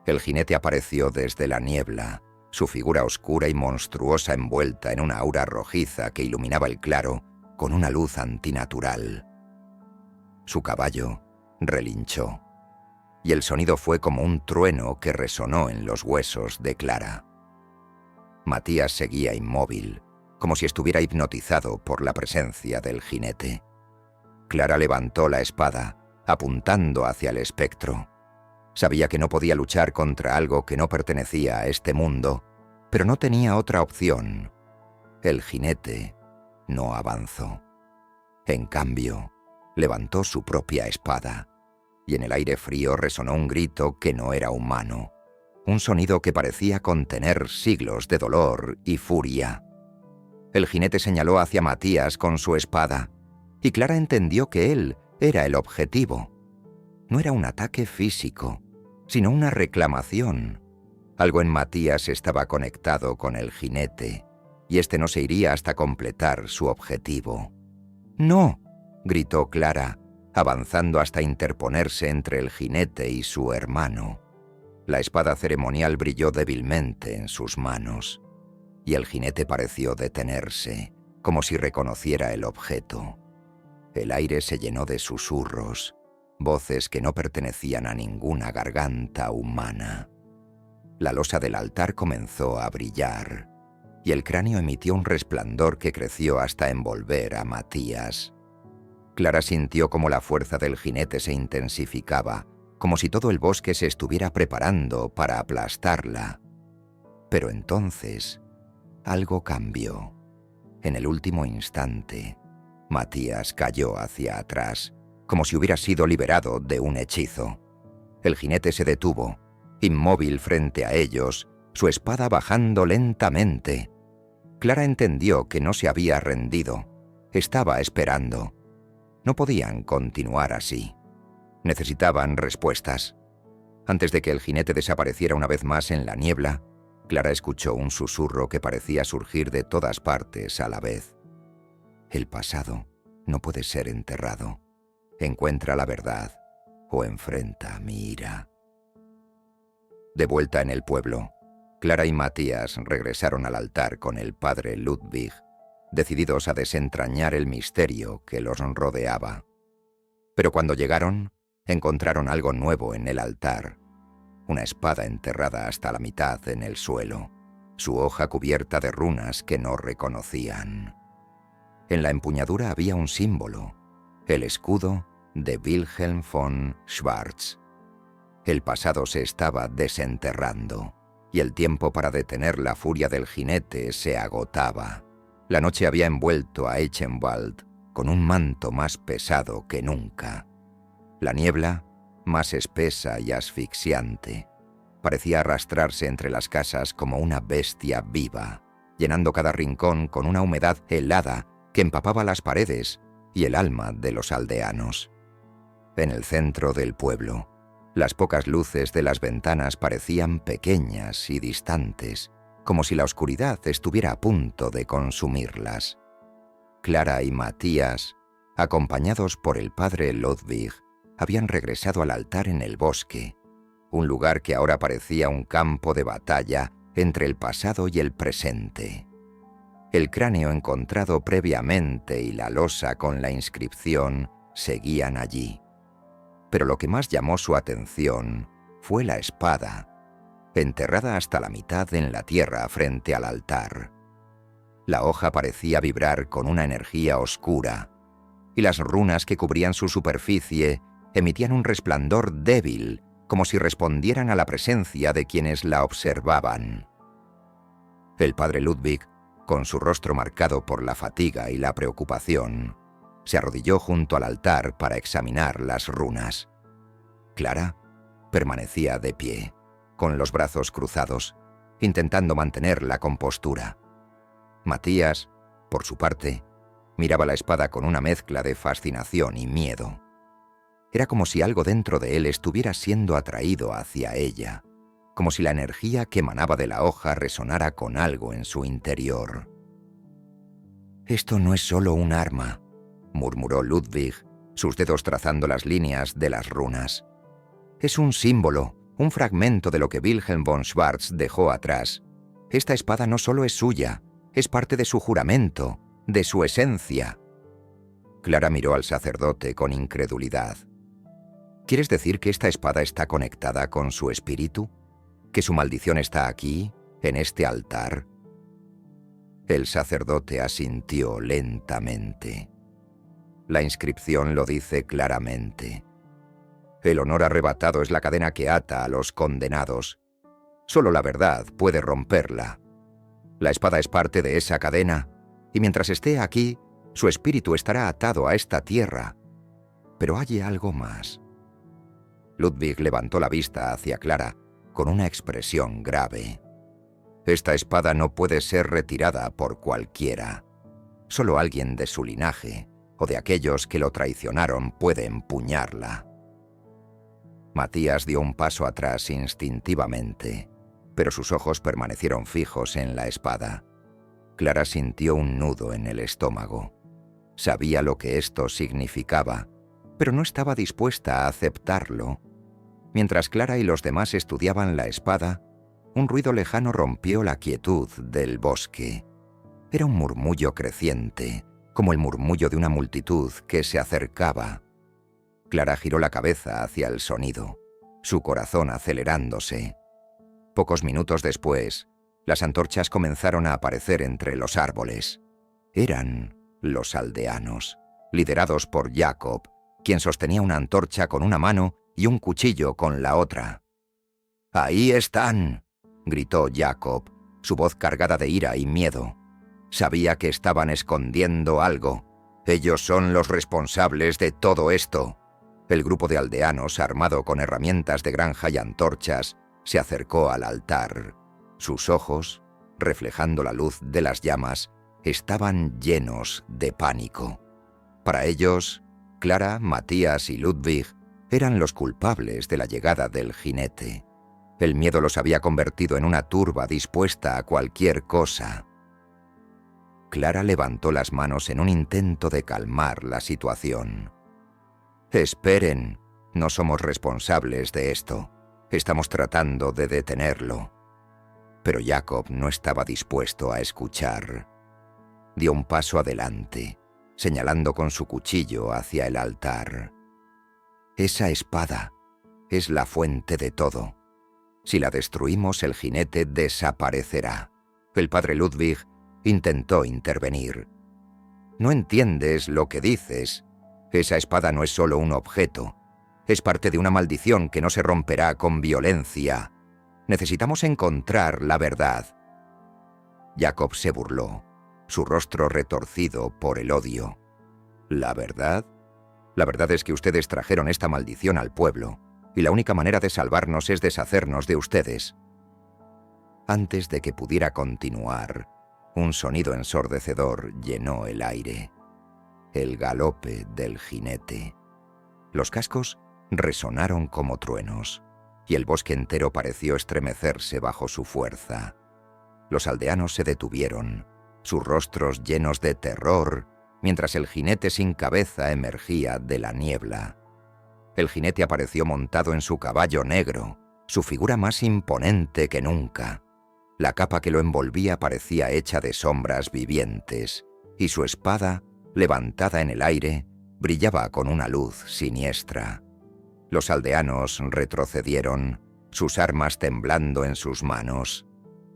El jinete apareció desde la niebla, su figura oscura y monstruosa envuelta en una aura rojiza que iluminaba el claro con una luz antinatural. Su caballo relinchó, y el sonido fue como un trueno que resonó en los huesos de Clara. Matías seguía inmóvil, como si estuviera hipnotizado por la presencia del jinete. Clara levantó la espada, apuntando hacia el espectro. Sabía que no podía luchar contra algo que no pertenecía a este mundo, pero no tenía otra opción. El jinete no avanzó. En cambio, levantó su propia espada, y en el aire frío resonó un grito que no era humano, un sonido que parecía contener siglos de dolor y furia. El jinete señaló hacia Matías con su espada, y Clara entendió que él era el objetivo. No era un ataque físico, sino una reclamación. Algo en Matías estaba conectado con el jinete, y éste no se iría hasta completar su objetivo. «¡No!», gritó Clara, avanzando hasta interponerse entre el jinete y su hermano. La espada ceremonial brilló débilmente en sus manos, y el jinete pareció detenerse, como si reconociera el objeto. El aire se llenó de susurros, voces que no pertenecían a ninguna garganta humana. La losa del altar comenzó a brillar, y el cráneo emitió un resplandor que creció hasta envolver a Matías. Clara sintió como la fuerza del jinete se intensificaba, como si todo el bosque se estuviera preparando para aplastarla. Pero entonces, algo cambió. En el último instante, Matías cayó hacia atrás, como si hubiera sido liberado de un hechizo. El jinete se detuvo, inmóvil frente a ellos, su espada bajando lentamente. Clara entendió que no se había rendido. Estaba esperando. No podían continuar así. Necesitaban respuestas. Antes de que el jinete desapareciera una vez más en la niebla, Clara escuchó un susurro que parecía surgir de todas partes a la vez. El pasado no puede ser enterrado. Encuentra la verdad o enfrenta mi ira. De vuelta en el pueblo, Clara y Matías regresaron al altar con el padre Ludwig, decididos a desentrañar el misterio que los rodeaba. Pero cuando llegaron, encontraron algo nuevo en el altar. Una espada enterrada hasta la mitad en el suelo, su hoja cubierta de runas que no reconocían. En la empuñadura había un símbolo, el escudo de Wilhelm von Schwarz. El pasado se estaba desenterrando, y el tiempo para detener la furia del jinete se agotaba. La noche había envuelto a Eichenwald con un manto más pesado que nunca. La niebla, más espesa y asfixiante, parecía arrastrarse entre las casas como una bestia viva, llenando cada rincón con una humedad helada que empapaba las paredes y el alma de los aldeanos. En el centro del pueblo, las pocas luces de las ventanas parecían pequeñas y distantes, como si la oscuridad estuviera a punto de consumirlas. Clara y Matías, acompañados por el padre Ludwig, habían regresado al altar en el bosque, un lugar que ahora parecía un campo de batalla entre el pasado y el presente. El cráneo encontrado previamente y la losa con la inscripción seguían allí. Pero lo que más llamó su atención fue la espada, enterrada hasta la mitad en la tierra frente al altar. La hoja parecía vibrar con una energía oscura, y las runas que cubrían su superficie emitían un resplandor débil, como si respondieran a la presencia de quienes la observaban. El padre Ludwig, con su rostro marcado por la fatiga y la preocupación, se arrodilló junto al altar para examinar las runas. Clara permanecía de pie, con los brazos cruzados, intentando mantener la compostura. Matías, por su parte, miraba la espada con una mezcla de fascinación y miedo. Era como si algo dentro de él estuviera siendo atraído hacia ella, como si la energía que emanaba de la hoja resonara con algo en su interior. «Esto no es solo un arma», murmuró Ludwig, sus dedos trazando las líneas de las runas. «Es un símbolo, un fragmento de lo que Wilhelm von Schwarz dejó atrás. Esta espada no solo es suya, es parte de su juramento, de su esencia». Clara miró al sacerdote con incredulidad. «¿Quieres decir que esta espada está conectada con su espíritu? ¿Que su maldición está aquí, en este altar?» El sacerdote asintió lentamente. La inscripción lo dice claramente. El honor arrebatado es la cadena que ata a los condenados. Solo la verdad puede romperla. La espada es parte de esa cadena, y mientras esté aquí, su espíritu estará atado a esta tierra. Pero hay algo más. Ludwig levantó la vista hacia Clara con una expresión grave. «Esta espada no puede ser retirada por cualquiera. Solo alguien de su linaje o de aquellos que lo traicionaron puede empuñarla». Matías dio un paso atrás instintivamente, pero sus ojos permanecieron fijos en la espada. Clara sintió un nudo en el estómago. Sabía lo que esto significaba, pero no estaba dispuesta a aceptarlo. Mientras Clara y los demás estudiaban la espada, un ruido lejano rompió la quietud del bosque. Era un murmullo creciente, como el murmullo de una multitud que se acercaba. Clara giró la cabeza hacia el sonido, su corazón acelerándose. Pocos minutos después, las antorchas comenzaron a aparecer entre los árboles. Eran los aldeanos, liderados por Jacob, quien sostenía una antorcha con una mano y un cuchillo con la otra. «¡Ahí están!», gritó Jacob, su voz cargada de ira y miedo. Sabía que estaban escondiendo algo. Ellos son los responsables de todo esto. El grupo de aldeanos, armado con herramientas de granja y antorchas, se acercó al altar. Sus ojos, reflejando la luz de las llamas, estaban llenos de pánico. Para ellos, Clara, Matías y Ludwig eran los culpables de la llegada del jinete. El miedo los había convertido en una turba dispuesta a cualquier cosa. Clara levantó las manos en un intento de calmar la situación. «Esperen, no somos responsables de esto. Estamos tratando de detenerlo». Pero Jacob no estaba dispuesto a escuchar. Dio un paso adelante, señalando con su cuchillo hacia el altar. «Esa espada es la fuente de todo. Si la destruimos, el jinete desaparecerá». El padre Ludwig intentó intervenir. «No entiendes lo que dices. Esa espada no es solo un objeto. Es parte de una maldición que no se romperá con violencia. Necesitamos encontrar la verdad». Jacob se burló, su rostro retorcido por el odio. «¿La verdad? La verdad es que ustedes trajeron esta maldición al pueblo, y la única manera de salvarnos es deshacernos de ustedes». Antes de que pudiera continuar, un sonido ensordecedor llenó el aire. El galope del jinete. Los cascos resonaron como truenos, y el bosque entero pareció estremecerse bajo su fuerza. Los aldeanos se detuvieron, sus rostros llenos de terror, mientras el jinete sin cabeza emergía de la niebla. El jinete apareció montado en su caballo negro, su figura más imponente que nunca. La capa que lo envolvía parecía hecha de sombras vivientes, y su espada, levantada en el aire, brillaba con una luz siniestra. Los aldeanos retrocedieron, sus armas temblando en sus manos.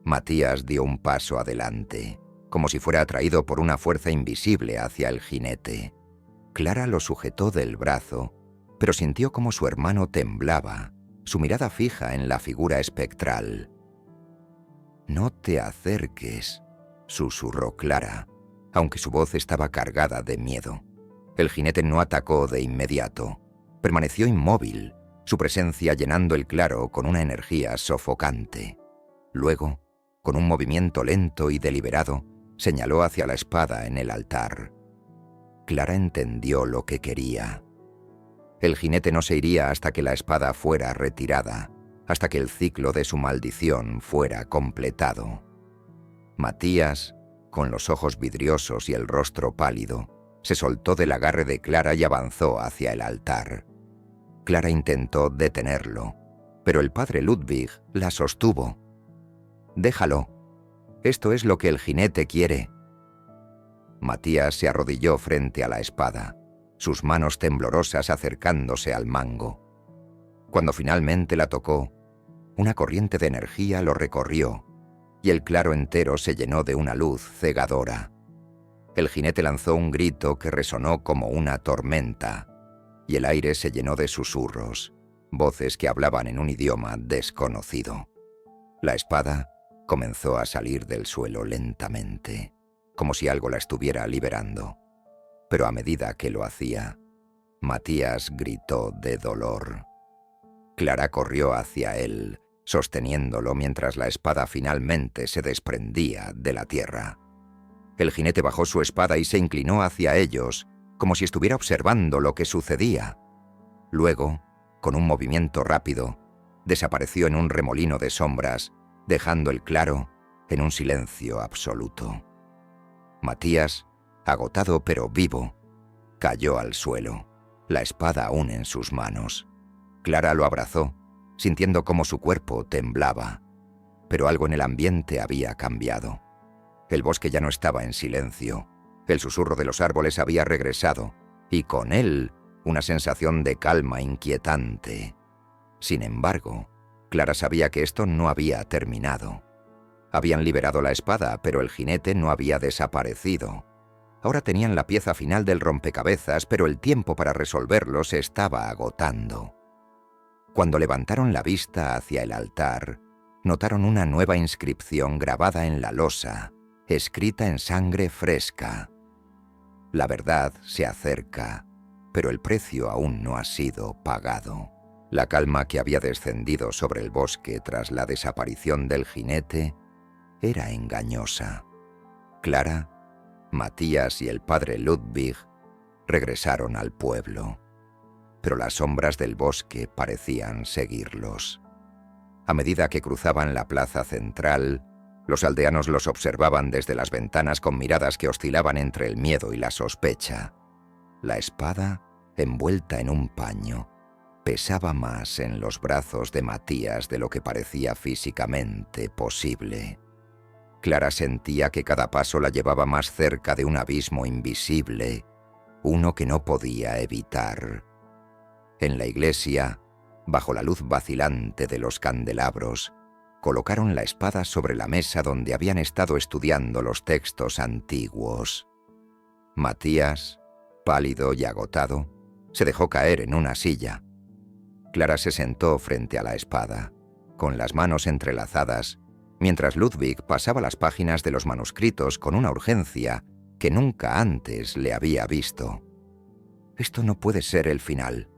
Matías dio un paso adelante, como si fuera atraído por una fuerza invisible hacia el jinete. Clara lo sujetó del brazo, pero sintió como su hermano temblaba, su mirada fija en la figura espectral. «No te acerques», susurró Clara, aunque su voz estaba cargada de miedo. El jinete no atacó de inmediato. Permaneció inmóvil, su presencia llenando el claro con una energía sofocante. Luego, con un movimiento lento y deliberado, señaló hacia la espada en el altar. Clara entendió lo que quería. El jinete no se iría hasta que la espada fuera retirada, hasta que el ciclo de su maldición fuera completado. Matías, con los ojos vidriosos y el rostro pálido, se soltó del agarre de Clara y avanzó hacia el altar. Clara intentó detenerlo, pero el padre Ludwig la sostuvo. «Déjalo. Esto es lo que el jinete quiere». Matías se arrodilló frente a la espada, sus manos temblorosas acercándose al mango. Cuando finalmente la tocó, una corriente de energía lo recorrió, y el claro entero se llenó de una luz cegadora. El jinete lanzó un grito que resonó como una tormenta, y el aire se llenó de susurros, voces que hablaban en un idioma desconocido. La espada comenzó a salir del suelo lentamente, como si algo la estuviera liberando. Pero a medida que lo hacía, Matías gritó de dolor. Clara corrió hacia él, sosteniéndolo mientras la espada finalmente se desprendía de la tierra. El jinete bajó su espada y se inclinó hacia ellos, como si estuviera observando lo que sucedía. Luego, con un movimiento rápido, desapareció en un remolino de sombras, dejando el claro en un silencio absoluto. Matías, agotado pero vivo, cayó al suelo, la espada aún en sus manos. Clara lo abrazó, sintiendo cómo su cuerpo temblaba, pero algo en el ambiente había cambiado. El bosque ya no estaba en silencio, el susurro de los árboles había regresado, y con él una sensación de calma inquietante. Sin embargo, Clara sabía que esto no había terminado. Habían liberado la espada, pero el jinete no había desaparecido. Ahora tenían la pieza final del rompecabezas, pero el tiempo para resolverlo se estaba agotando. Cuando levantaron la vista hacia el altar, notaron una nueva inscripción grabada en la losa, escrita en sangre fresca. La verdad se acerca, pero el precio aún no ha sido pagado. La calma que había descendido sobre el bosque tras la desaparición del jinete era engañosa. Clara, Matías y el padre Ludwig regresaron al pueblo, pero las sombras del bosque parecían seguirlos. A medida que cruzaban la plaza central, los aldeanos los observaban desde las ventanas con miradas que oscilaban entre el miedo y la sospecha. La espada, envuelta en un paño, pesaba más en los brazos de Matías de lo que parecía físicamente posible. Clara sentía que cada paso la llevaba más cerca de un abismo invisible, uno que no podía evitar. En la iglesia, bajo la luz vacilante de los candelabros, colocaron la espada sobre la mesa donde habían estado estudiando los textos antiguos. Matías, pálido y agotado, se dejó caer en una silla. Clara se sentó frente a la espada, con las manos entrelazadas, mientras Ludwig pasaba las páginas de los manuscritos con una urgencia que nunca antes le había visto. «Esto no puede ser el final»,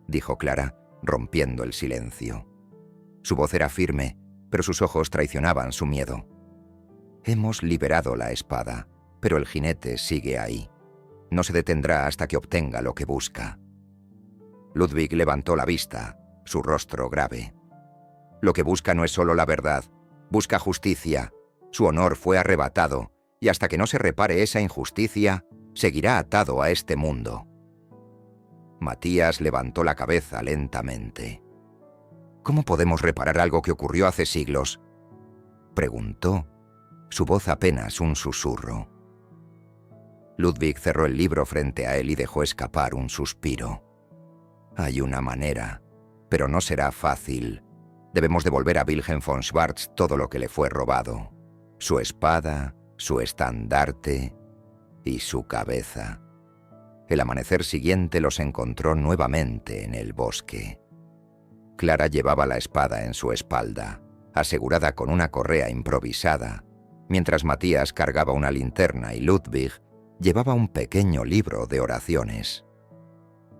dijo Clara, rompiendo el silencio. Su voz era firme, pero sus ojos traicionaban su miedo. «Hemos liberado la espada, pero el jinete sigue ahí. No se detendrá hasta que obtenga lo que busca». Ludwig levantó la vista, su rostro grave. «Lo que busca no es solo la verdad, busca justicia. Su honor fue arrebatado, y hasta que no se repare esa injusticia, seguirá atado a este mundo». Matías levantó la cabeza lentamente. «¿Cómo podemos reparar algo que ocurrió hace siglos?», preguntó, su voz apenas un susurro. Ludwig cerró el libro frente a él y dejó escapar un suspiro. «Hay una manera, pero no será fácil. Debemos devolver a Wilhelm von Schwarz todo lo que le fue robado. Su espada, su estandarte y su cabeza». El amanecer siguiente los encontró nuevamente en el bosque. Clara llevaba la espada en su espalda, asegurada con una correa improvisada, mientras Matías cargaba una linterna y Ludwig llevaba un pequeño libro de oraciones.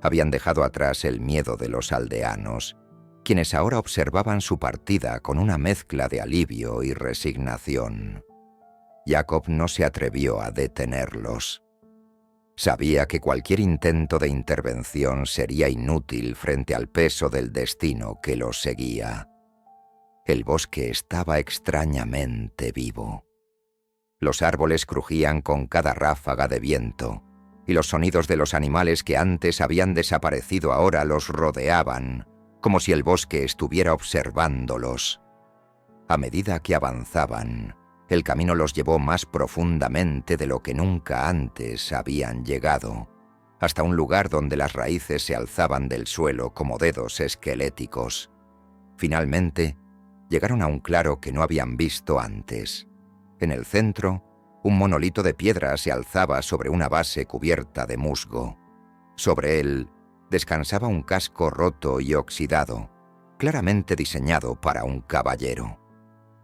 Habían dejado atrás el miedo de los aldeanos, quienes ahora observaban su partida con una mezcla de alivio y resignación. Jacob no se atrevió a detenerlos. Sabía que cualquier intento de intervención sería inútil frente al peso del destino que los seguía. El bosque estaba extrañamente vivo. Los árboles crujían con cada ráfaga de viento, y los sonidos de los animales que antes habían desaparecido ahora los rodeaban, como si el bosque estuviera observándolos. A medida que avanzaban, el camino los llevó más profundamente de lo que nunca antes habían llegado, hasta un lugar donde las raíces se alzaban del suelo como dedos esqueléticos. Finalmente, llegaron a un claro que no habían visto antes. En el centro, un monolito de piedra se alzaba sobre una base cubierta de musgo. Sobre él descansaba un casco roto y oxidado, claramente diseñado para un caballero.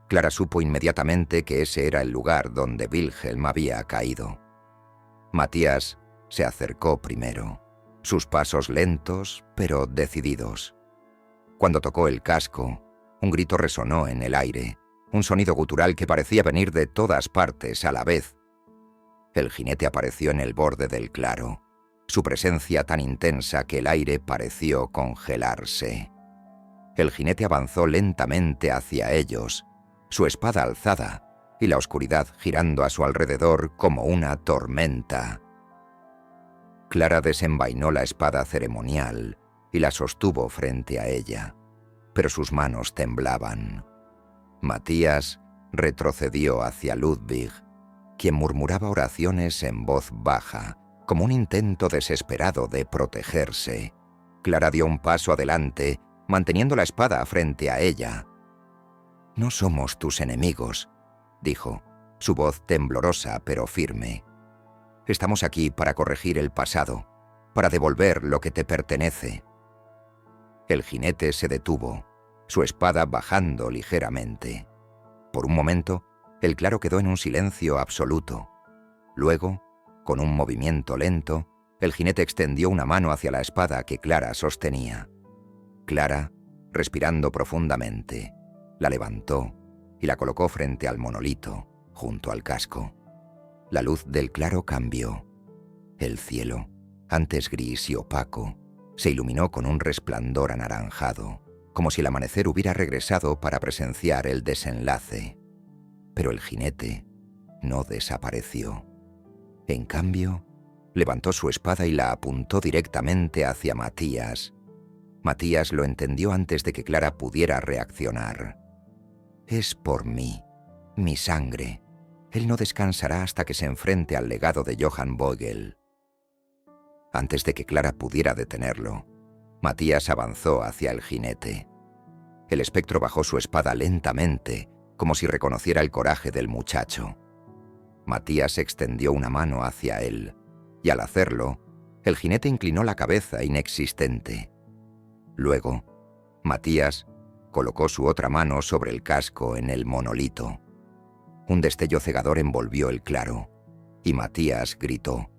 Clara supo inmediatamente que ese era el lugar donde Wilhelm había caído. Matías se acercó primero, sus pasos lentos pero decididos. Cuando tocó el casco, un grito resonó en el aire, un sonido gutural que parecía venir de todas partes a la vez. El jinete apareció en el borde del claro, su presencia tan intensa que el aire pareció congelarse. El jinete avanzó lentamente hacia ellos, su espada alzada y la oscuridad girando a su alrededor como una tormenta. Clara desenvainó la espada ceremonial y la sostuvo frente a ella, pero sus manos temblaban. Matías retrocedió hacia Ludwig, quien murmuraba oraciones en voz baja, como un intento desesperado de protegerse. Clara dio un paso adelante, manteniendo la espada frente a ella. «No somos tus enemigos», dijo, su voz temblorosa pero firme. «Estamos aquí para corregir el pasado, para devolver lo que te pertenece». El jinete se detuvo, su espada bajando ligeramente. Por un momento, el claro quedó en un silencio absoluto. Luego, con un movimiento lento, el jinete extendió una mano hacia la espada que Clara sostenía. Clara, respirando profundamente, la levantó y la colocó frente al monolito, junto al casco. La luz del claro cambió. El cielo, antes gris y opaco, se iluminó con un resplandor anaranjado, como si el amanecer hubiera regresado para presenciar el desenlace. Pero el jinete no desapareció. En cambio, levantó su espada y la apuntó directamente hacia Matías. Matías lo entendió antes de que Clara pudiera reaccionar. «Es por mí, mi sangre. Él no descansará hasta que se enfrente al legado de Johann Vogel». Antes de que Clara pudiera detenerlo, Matías avanzó hacia el jinete. El espectro bajó su espada lentamente, como si reconociera el coraje del muchacho. Matías extendió una mano hacia él, y al hacerlo, el jinete inclinó la cabeza inexistente. Luego, Matías colocó su otra mano sobre el casco en el monolito. Un destello cegador envolvió el claro, y Matías gritó.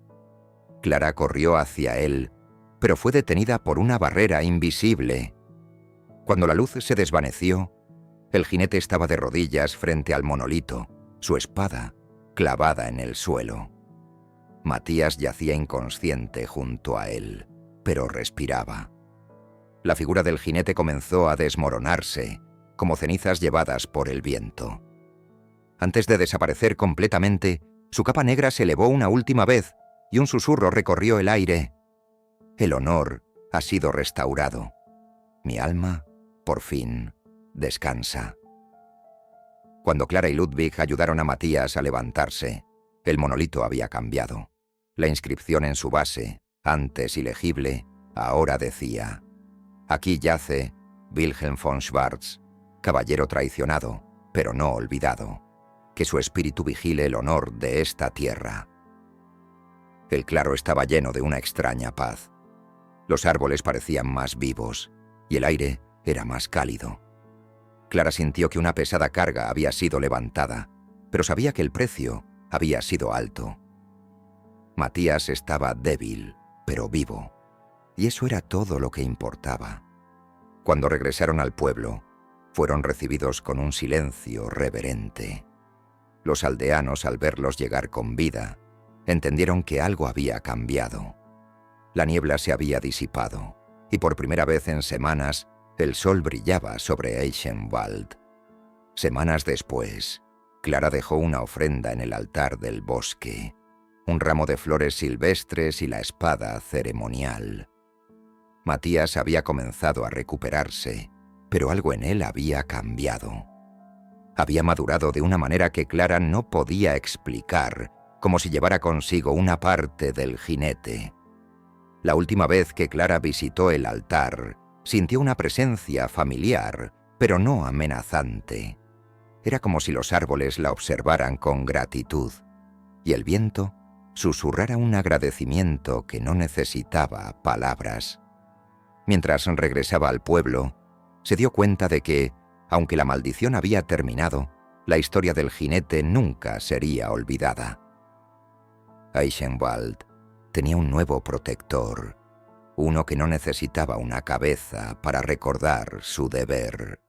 Clara corrió hacia él, pero fue detenida por una barrera invisible. Cuando la luz se desvaneció, el jinete estaba de rodillas frente al monolito, su espada clavada en el suelo. Matías yacía inconsciente junto a él, pero respiraba. La figura del jinete comenzó a desmoronarse, como cenizas llevadas por el viento. Antes de desaparecer completamente, su capa negra se elevó una última vez y un susurro recorrió el aire. «El honor ha sido restaurado. Mi alma, por fin, descansa». Cuando Clara y Ludwig ayudaron a Matías a levantarse, el monolito había cambiado. La inscripción en su base, antes ilegible, ahora decía: «Aquí yace Wilhelm von Schwarz, caballero traicionado, pero no olvidado. Que su espíritu vigile el honor de esta tierra». El claro estaba lleno de una extraña paz. Los árboles parecían más vivos y el aire era más cálido. Clara sintió que una pesada carga había sido levantada, pero sabía que el precio había sido alto. Matías estaba débil, pero vivo, y eso era todo lo que importaba. Cuando regresaron al pueblo, fueron recibidos con un silencio reverente. Los aldeanos, al verlos llegar con vida, entendieron que algo había cambiado. La niebla se había disipado, y por primera vez en semanas, el sol brillaba sobre Eichenwald. Semanas después, Clara dejó una ofrenda en el altar del bosque, un ramo de flores silvestres y la espada ceremonial. Matías había comenzado a recuperarse, pero algo en él había cambiado. Había madurado de una manera que Clara no podía explicar, como si llevara consigo una parte del jinete. La última vez que Clara visitó el altar, sintió una presencia familiar, pero no amenazante. Era como si los árboles la observaran con gratitud, y el viento susurrara un agradecimiento que no necesitaba palabras. Mientras regresaba al pueblo, se dio cuenta de que, aunque la maldición había terminado, la historia del jinete nunca sería olvidada. Eichenwald tenía un nuevo protector, uno que no necesitaba una cabeza para recordar su deber.